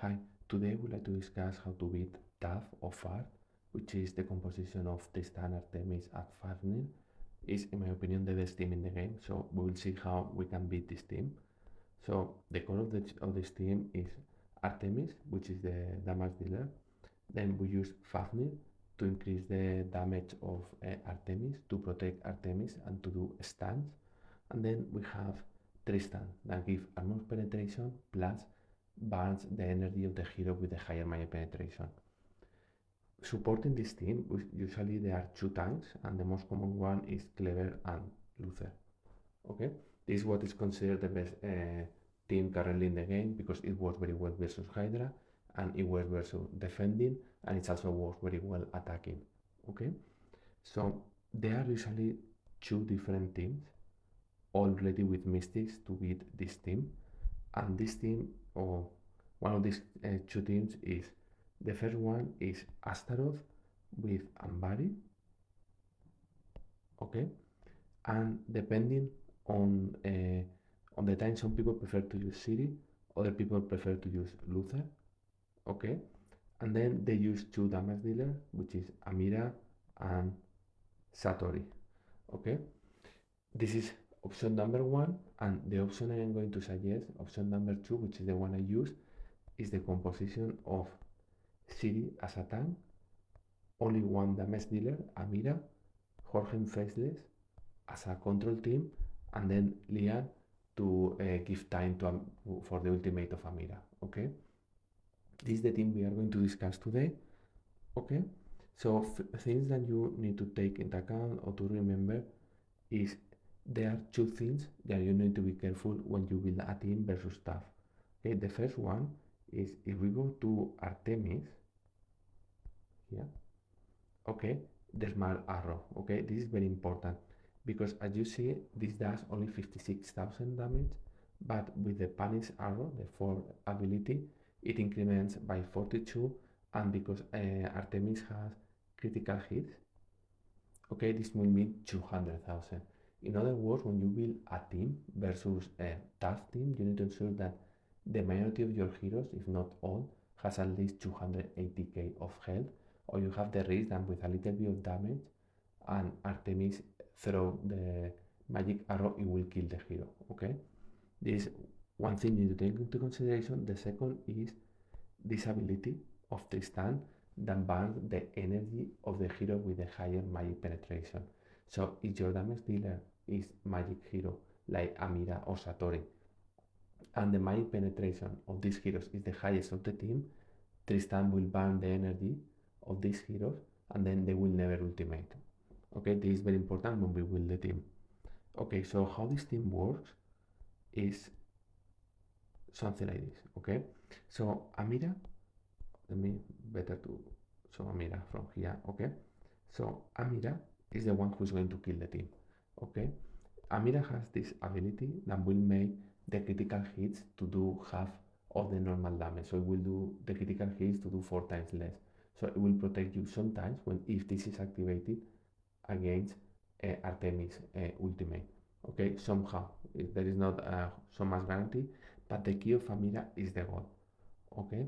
Hi, today we'd like to discuss how to beat TAF or FAR, which is the composition of Tristan Artemis Fafnir. Is, in my opinion, the best team in the game, so we will see how we can beat this team. So the core of this team is Artemis, which is the damage dealer. Then we use Fafnir to increase the damage of Artemis, to protect Artemis and to do stuns. And then we have Tristan that gives armor penetration plus burns the energy of the hero with the higher magic penetration. Supporting this team, usually there are two tanks, and the most common one is Clever and Luther. Okay, this is what is considered the best team currently in the game because it works very well versus Hydra, and it works versus defending, and it also works very well attacking. Okay, so there are usually two different teams, all related with mystics to beat this team, and this team or one of these two teams is the first one is Astaroth with Ambari. Okay, and depending on the time, some people prefer to use Ziri, other people prefer to use Luther. Okay, and then they use two damage dealers, which is Amira and Satori. Okay, this is option number one, and the option I am going to suggest, option number two, which is the one I use, is the composition of Ziri as a tank, only one damage dealer, Amira, Jorgen Faceless as a control team, and then Lian to give time for the ultimate of Amira. Okay, this is the team we are going to discuss today. Okay, so things that you need to take into account or to remember is there are two things that you need to be careful when you build a team versus TAF. Okay, the first one is if we go to Artemis here, okay, the small arrow. Okay, this is very important because as you see, this does only 56,000 damage, but with the punish arrow, the 4 ability, it increments by 42, and because Artemis has critical hits, okay, this will mean 200,000. In other words, when you build a team versus a tough team, you need to ensure that the majority of your heroes, if not all, has at least 280k of health, or you have the risk that with a little bit of damage and Artemis throw the magic arrow, it will kill the hero. Okay, this is one thing you need to take into consideration. The second is this ability of Tristan that burns the energy of the hero with the higher magic penetration. So if your damage dealer is magic hero like Amira or Satori, and the magic penetration of these heroes is the highest of the team, Tristan will burn the energy of these heroes, and then they will never ultimate. Okay, this is very important when we build the team. Okay, so how this team works is something like this. Okay, so Amira, let me better to show Amira from here. Okay, so Amira is the one who's going to kill the team. Okay, Amira has this ability that will make the critical hits to do half of the normal damage. So it will do the critical hits to do 4 times less. So it will protect you sometimes when if this is activated against Artemis ultimate. Okay, somehow there is not so much guarantee, but the key of Amira is the goal. Okay,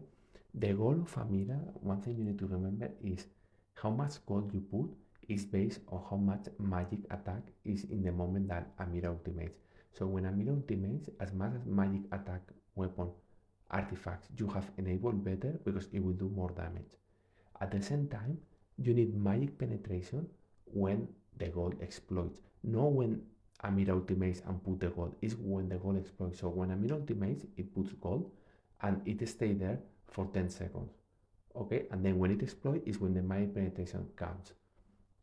the goal of Amira, one thing you need to remember is how much gold you put is based on how much magic attack is in the moment that Amira ultimates. So when Amira ultimates, as much as magic attack, weapon, artifacts you have enabled better because it will do more damage. At the same time, you need magic penetration when the gold explodes, not when Amira ultimates and put the gold, is when the gold explodes. So when Amira ultimates, it puts gold and it stays there for 10 seconds. Okay, and then when it explodes is when the magic penetration counts.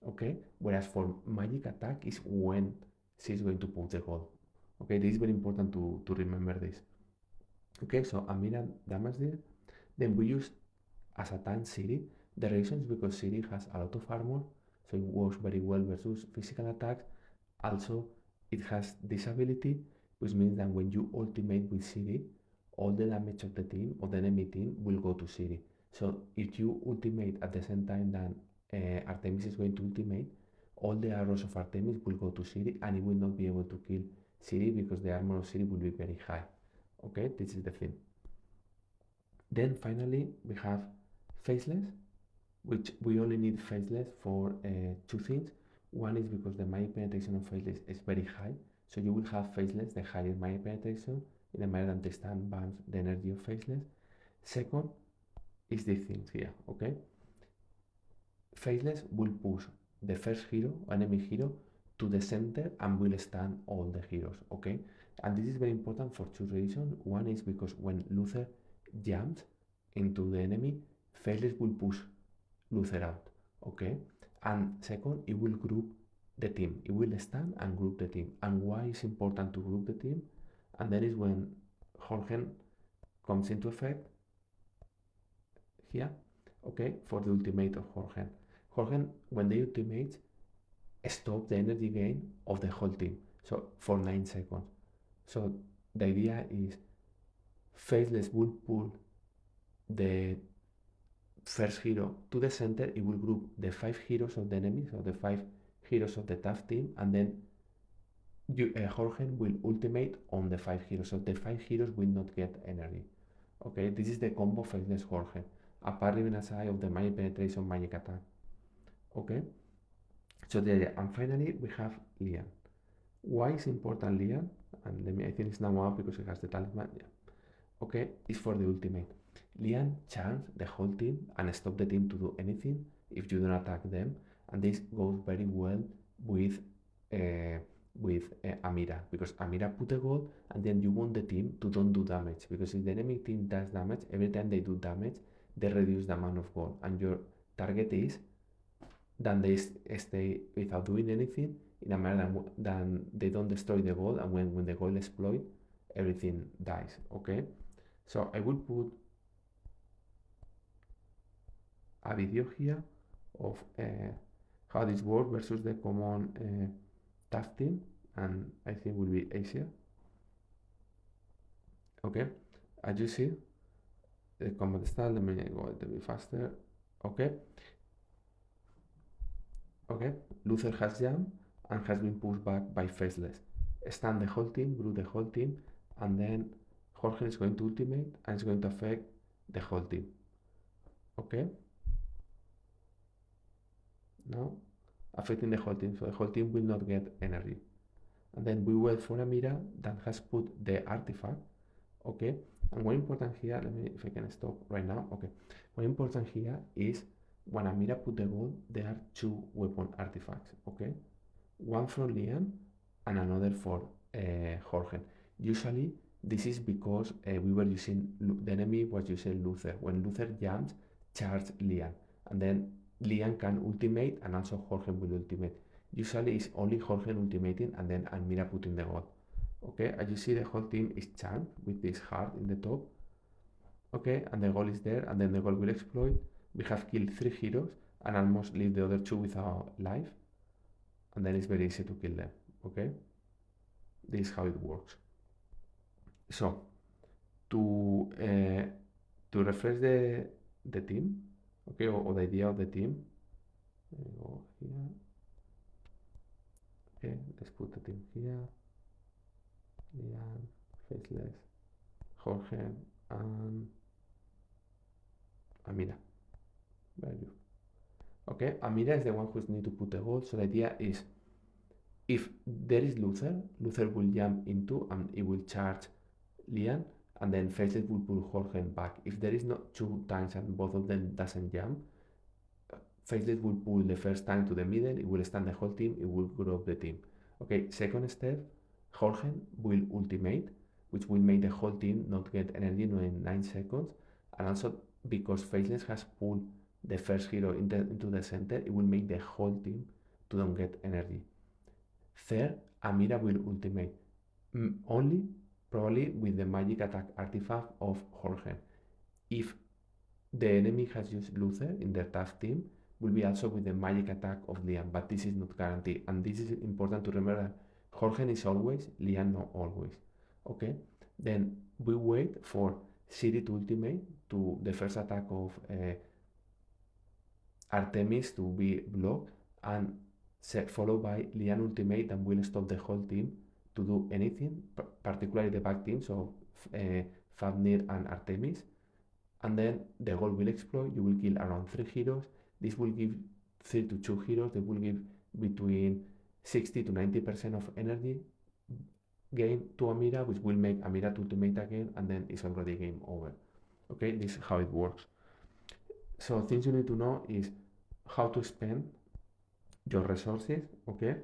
Okay, whereas for magic attack is when she's going to put the gold. Okay, this is very important to remember this. Okay, so Amira damage there. Then we use as a tank Ziri. The reason is because Ziri has a lot of armor, so it works very well versus physical attacks. Also, it has this ability, which means that when you ultimate with Ziri, all the damage of the team, of the enemy team, will go to Ziri. So if you ultimate at the same time that Artemis is going to ultimate, all the arrows of Artemis will go to Ziri, and it will not be able to kill Ziri because the armor of Ziri will be very high. Okay, this is the thing. Then finally we have Faceless, which we only need Faceless for two things. One is because the magic penetration of Faceless is very high, so you will have Faceless, the highest magic penetration, in a manner that Tristan bans the energy of Faceless. Second is these things here, okay? Faceless will push the first hero, enemy hero, to the center and will stun all the heroes, okay? And this is very important for two reasons. One is because when Luther jumps into the enemy, Faceless will push Luther out, okay? And second, it will group the team. It will stand and group the team. And why is important to group the team? And that is when Jorgen comes into effect here, okay, for the ultimate of Jorgen. Jorgen, when they ultimate, stop the energy gain of the whole team. So for 9 seconds. So the idea is Faceless will pull the first hero to the center. It will group the 5 heroes of the enemy, so the 5 heroes of the TAF team, and then Jorgen will ultimate on the 5 heroes. So the 5 heroes will not get energy. Okay, this is the combo Faceless Jorgen, apart even aside of the magic penetration magic attack. Okay, so there, and finally we have Lian. Why is important Lian? And let me, I think it's now up because it has the talisman. Yeah. Okay, it's for the ultimate. Lian charms the whole team and stop the team to do anything if you don't attack them, and this goes very well with Amira, because Amira put a goal and then you want the team to don't do damage, because if the enemy team does damage, every time they do damage they reduce the amount of goal, and your target is that they stay without doing anything in a manner that they don't destroy the goal, and when the goal explodes everything dies. Okay, so I will put a video here of how this works versus the common TAF team, and I think will be easier. Okay, as you see, the combat style, let me go a little bit faster. Okay, okay, Luther has jumped and has been pushed back by Faceless. Stun the whole team, group the whole team, and then Jorgen is going to ultimate and it's going to affect the whole team. Okay, now affecting the whole team, so the whole team will not get energy. And then we wait for Amira that has put the artifact. Okay, and one important here, let me, if I can stop right now. Okay, one important here is when Amira put the goal, there are 2 weapon artifacts. Okay, one from Lian and another for Jorgen. Usually this is because we were using, the enemy was using Luther. When Luther jumps, charge Lian, and then Lian can ultimate and also Jorgen will ultimate. Usually it's only Jorgen ultimating and then Amira putting the goal. Okay, as you see, the whole team is charmed with this heart in the top. Okay, and the goal is there, and then the goal will explode. We have killed 3 heroes and almost leave the other 2 without life, and then it's very easy to kill them. Okay, this is how it works. So to refresh the team, okay, or the idea of the team, let me go here. Okay, let's put the team here. Lian, Faceless, Jorgen, and Amira. Value. Okay, Amira is the one who's need to put the goal. So the idea is, if there is Luther, Luther will jump into and it will charge Lian, and then Faceless will pull Jorgen back. If there is not 2 times and both of them doesn't jump, Faceless will pull the first time to the middle, it will stun the whole team, it will group the team. Okay, second step, Jorgen will ultimate, which will make the whole team not get energy in 9 seconds, and also because Faceless has pulled the first hero into the center, it will make the whole team to don't get energy. Third, Amira will ultimate, only probably with the magic attack artifact of Jorgen. If the enemy has used Luther in their TAF team, will be also with the magic attack of Lian, but this is not guaranteed, and this is important to remember that Jorgen is always, Lian not always. Okay, then we wait for Ziri to ultimate to the first attack of Artemis to be blocked, and followed by Lian ultimate, and will stop the whole team to do anything, particularly the back team, so Fafnir and Artemis. And then the gold will explode, you will kill around 3 heroes. This will give 3 to 2 heroes, they will give between 60 to 90% of energy gain to Amira, which will make Amira to ultimate again, and then it's already game over. Okay, this is how it works. So things you need to know is how to spend your resources. Okay,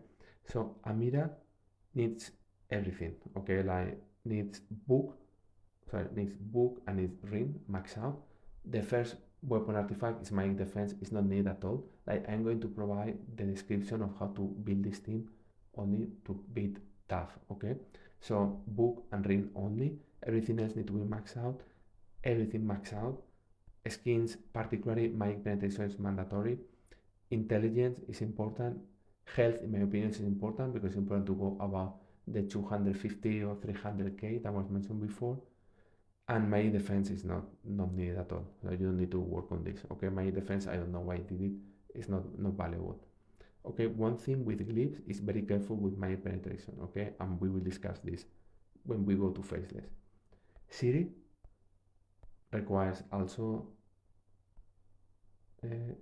so Amira needs everything. Okay, like needs book and needs ring max out. The first weapon artifact is magic defense, is not needed at all. Like I'm going to provide the description of how to build this team only to beat TAF. Okay, so book and ring only, everything else need to be maxed out, everything max out. Skins, particularly magic penetration, is mandatory. Intelligence is important. Health, in my opinion, is important because it's important to go above the 250 or 300k that was mentioned before. And my defense is not needed at all. So you don't need to work on this. Okay, my defense, I don't know why I did it. It's not valuable. Okay, one thing with glyphs is very careful with my penetration. Okay, and we will discuss this when we go to Faceless. Ziri requires also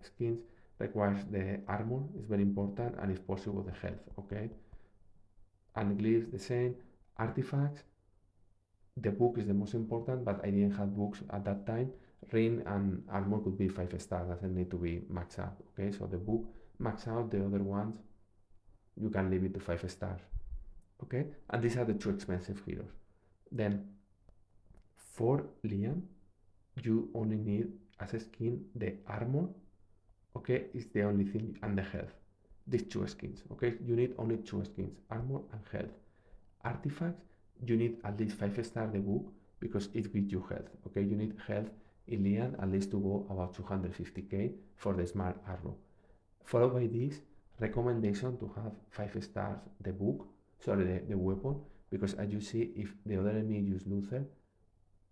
skins, requires the armor, is very important, and if possible the health. Okay, and glyphs the same. Artifacts, the book is the most important, but I didn't have books at that time. Ring and armor could be 5 stars, doesn't need to be maxed out. Okay, so the book max out, the other ones you can leave it to 5 stars. Okay, and these are the 2 expensive heroes. Then for Lian, you only need as a skin the armor. Okay, is the only thing, and the health. These 2 skins. Okay, you need only 2 skins, armor and health. Artifacts, you need at least 5 star the book because it gives you health. Okay, you need health in Lian at least to go about 250k for the smart arrow. Followed by this recommendation to have 5 stars the book, sorry, the weapon, because as you see, if the other enemy use Luther,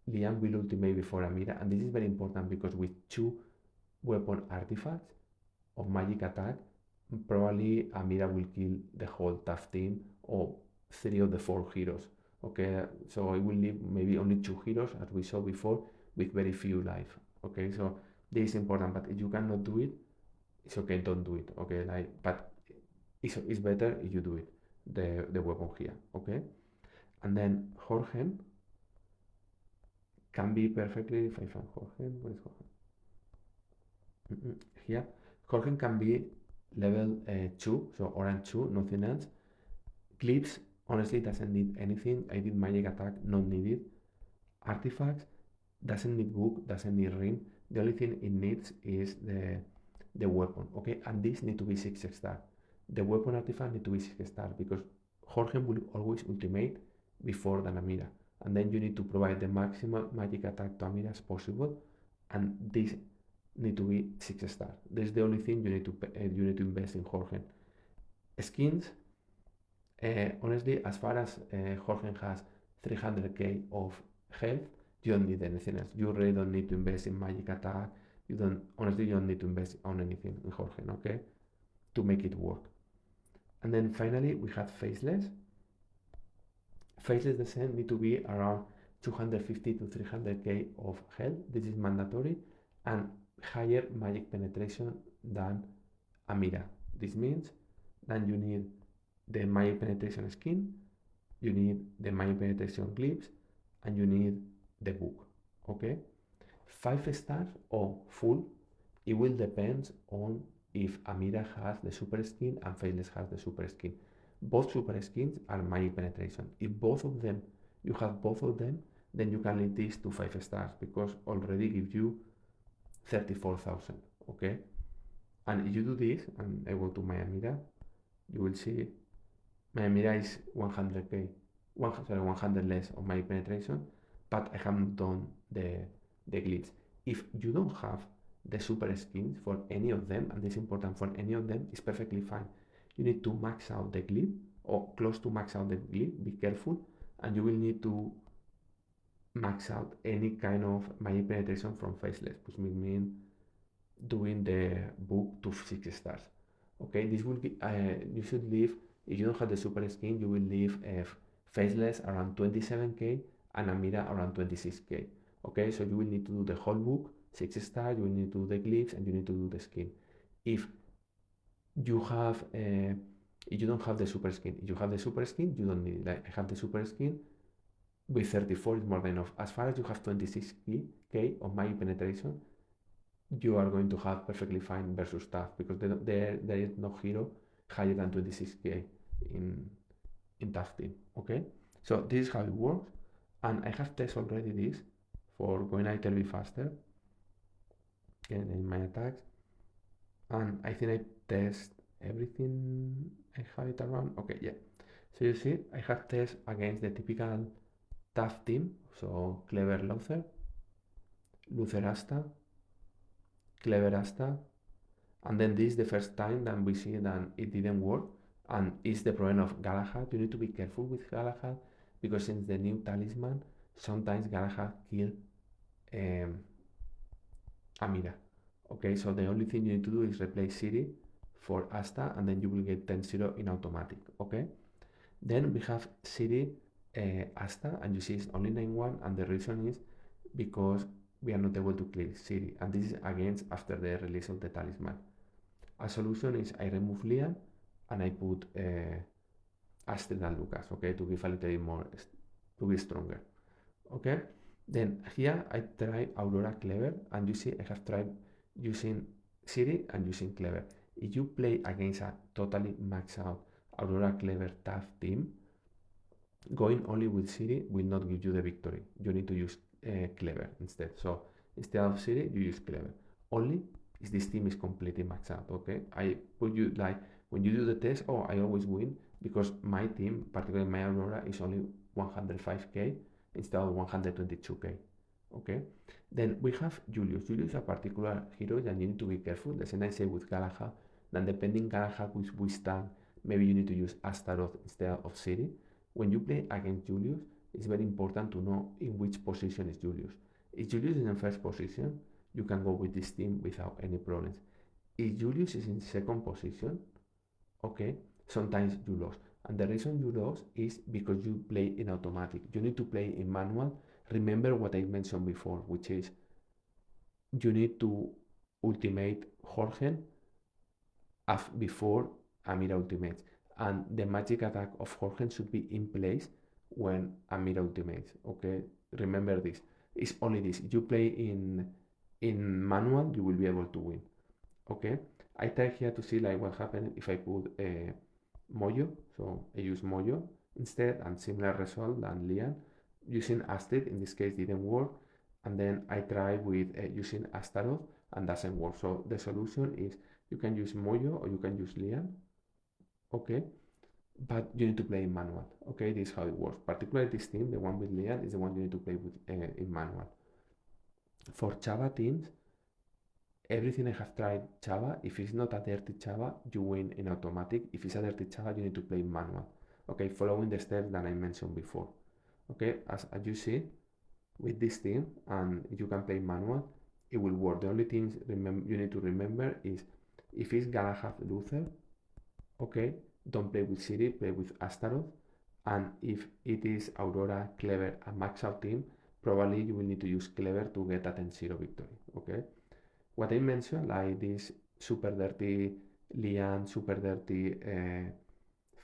Lian will ultimate before Amira, and this is very important because with 2 weapon artifacts of magic attack, probably Amira will kill the whole TAF team or 3 of the 4 heroes. Okay, so it will leave maybe only 2 heroes as we saw before with very few life. Okay, so this is important, but if you cannot do it, it's okay, don't do it. Okay, like, but it's better if you do it, the weapon here. Okay, and then Jorgen can be perfectly, if I find Jorgen, where is Jorgen? Here, Jorgen can be level 2, so orange 2, nothing else. Clips honestly doesn't need anything. I did magic attack, not needed. Artifacts doesn't need book, doesn't need ring. The only thing it needs is the weapon. Okay, and this need to be 6 star. The weapon artifact need to be 6 star because Jorgen will always ultimate before than Amira, and then you need to provide the maximum magic attack to Amira as possible, and this need to be 6 star. This is the only thing you need to invest in Jorgen. Skins, honestly, as far as Jorgen has 300k of health, you don't need anything else. You really don't need to invest in magic attack. You don't need to invest on anything in Jorgen, okay, to make it work. And then finally we have Faceless. Faceless the same, need to be around 250 to 300k of health. This is mandatory, and higher magic penetration than Amira. This means that you need the magic penetration skin, you need the magic penetration glyphs, and you need the book. Okay, 5 stars or full, it will depend on if Amira has the super skin and Faceless has the super skin. Both super skins are magic penetration. If both of them, you have both of them, then you can lead this to 5 stars because already gives you 34,000. Okay, and if you do this, and I go to my Amira, you will see my Amira is 100k, 100 less of my penetration, but I haven't done the glyphs. If you don't have the super skins for any of them, and this is important for any of them, it's perfectly fine. You need to max out the glyph or close to max out the glyph, be careful, and you will need to max out any kind of magic penetration from Faceless, which will mean doing the book to 6 stars. Okay, this will be, you should leave, if you don't have the super skin, you will leave Faceless around 27k and Amira around 26k. Okay, so you will need to do the whole book, 6 stars, you will need to do the glyphs, and you need to do the skin. If you have, if you don't have the super skin, if you have the super skin, you don't need it. Like I have the super skin with 34 is more than enough. As far as you have 26k of my penetration, you are going to have perfectly fine versus TAF because there is no hero higher than 26k in TAF team. Okay, so this is how it works, and I have tested already this for going a little bit faster in my attacks, and I think I test everything. I have it around. Okay, yeah. So you see, I have test against the typical TAF team. So Clever Luther, Luther Asta, Clever Asta, and then this is the first time that we see that it didn't work, and it's the problem of Galahad. You need to be careful with Galahad because since the new talisman, sometimes Galahad kill um, Amira. Okay, so the only thing you need to do is replace Ziri for Asta, and then you will get 10-0 in automatic. Okay, then we have Ziri Asta, and you see it's only 9-1, and the reason is because we are not able to clear Ziri, and this is against after the release of the talisman. A solution is I remove Lian and I put Astrid and Lucas, okay, to give a little bit more, to be stronger, okay. Then here I try Aurora Clever, and you see I have tried using Ziri and using Clever. If you play against a totally maxed out Aurora Clever tough team, going only with Ziri will not give you the victory. You need to use Clever instead. So instead of Ziri, you use Clever. Only if this team is completely maxed out, okay? I put you like, when you do the test, oh, I always win because my team, particularly my Aurora, is only 105k instead of 122k, okay? Then we have Julius. Julius is a particular hero that you need to be careful. The same I say with Galahad, then depending Galahad which tank, maybe you need to use Astaroth instead of Ziri. When you play against Julius, it's very important to know in which position is Julius. If Julius is in first position, you can go with this team without any problems. If Julius is in second position, okay, sometimes you lose. And the reason you lose is because you play in automatic. You need to play in manual. Remember what I mentioned before, which is you need to ultimate Jorgen before Amira ultimates. And the magic attack of Jorgen should be in place when Amira ultimates. Okay, remember this. It's only this. If you play in manual, you will be able to win. Okay, I try here to see like what happens if I put Mojo. So I use Mojo instead, and similar result than Lian. Using Astrid in this case didn't work, and then I try with using Astaroth and doesn't work. So the solution is you can use Mojo or you can use Lian. Okay, but you need to play in manual. Okay, this is how it works. Particularly this team, the one with Lian, is the one you need to play with in manual. For Chava teams, everything I have tried Chava, if it's not a dirty Chava, you win in automatic. If it's a dirty Chava, you need to play in manual. Okay, following the steps that I mentioned before. Okay, as you see, with this team, and if you can play manual, it will work. The only things you need to remember is if it's Galahad Luther, okay, don't play with Ziri, play with Astaroth. And if it is Aurora, Clever, and max out team, probably you will need to use Clever to get a 10-0 victory, okay? What I mentioned, like this super dirty Lian, super dirty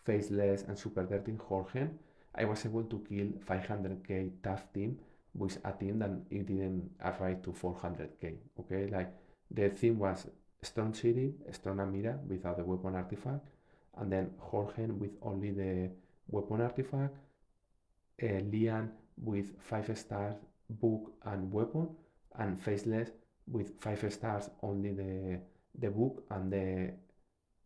Faceless, and super dirty Jorgen, I was able to kill 500k tough team with a team that it didn't arrive to 400k, okay? Like the theme was strong Ziri, strong Amira without the weapon artifact, and then Jorgen with only the weapon artifact, Lian with 5 stars book and weapon, and Faceless with 5 stars only the book and the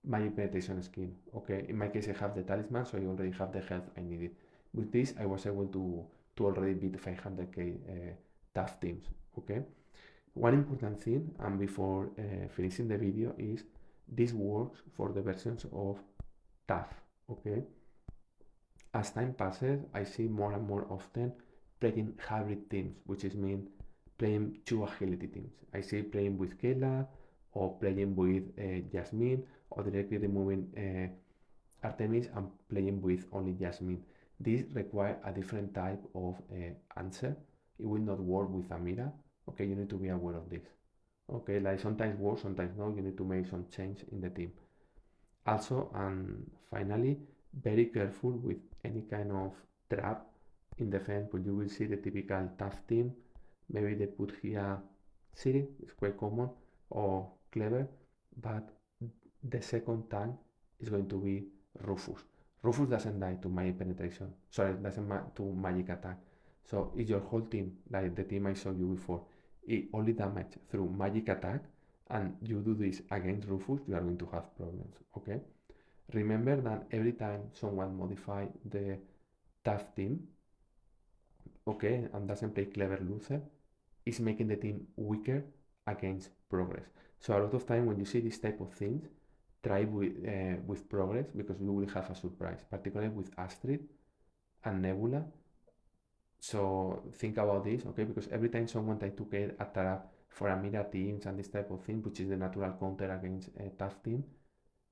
magic penetration skin. Okay, in my case I have the talisman, so I already have the health I needed. With this I was able to already beat 500k tough teams. Okay, one important thing, and before finishing the video, is this works for the versions of TAF. Okay, as time passes, I see more and more often playing hybrid teams, which is mean playing two agility teams. I see playing with Kayla or playing with Jasmine or directly removing Artemis and playing with only Jasmine. This requires a different type of answer it will not work with Amira. Okay, you need to be aware of this. Okay, like sometimes work, sometimes no. You need to make some change in the team. Also, and finally, very careful with any kind of trap in defense, but you will see the typical tough team. Maybe they put here Ziri, it's quite common, or Clever, but the second tank is going to be Rufus. Rufus doesn't die to magic penetration, sorry, doesn't to magic attack. So if your whole team, like the team I showed you before, it only damage through magic attack, and you do this against Rufus, you are going to have problems, okay? Remember that every time someone modify the tough team, okay, and doesn't play clever loser, is making the team weaker against progress. So a lot of time when you see this type of things, try with progress because you will have a surprise, particularly with Astrid and Nebula. So think about this, okay? Because every time someone tries to get a trap for Amira teams and this type of thing, which is the natural counter against a tough team,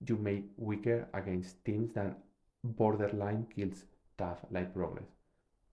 you make weaker against teams that borderline kills tough like progress.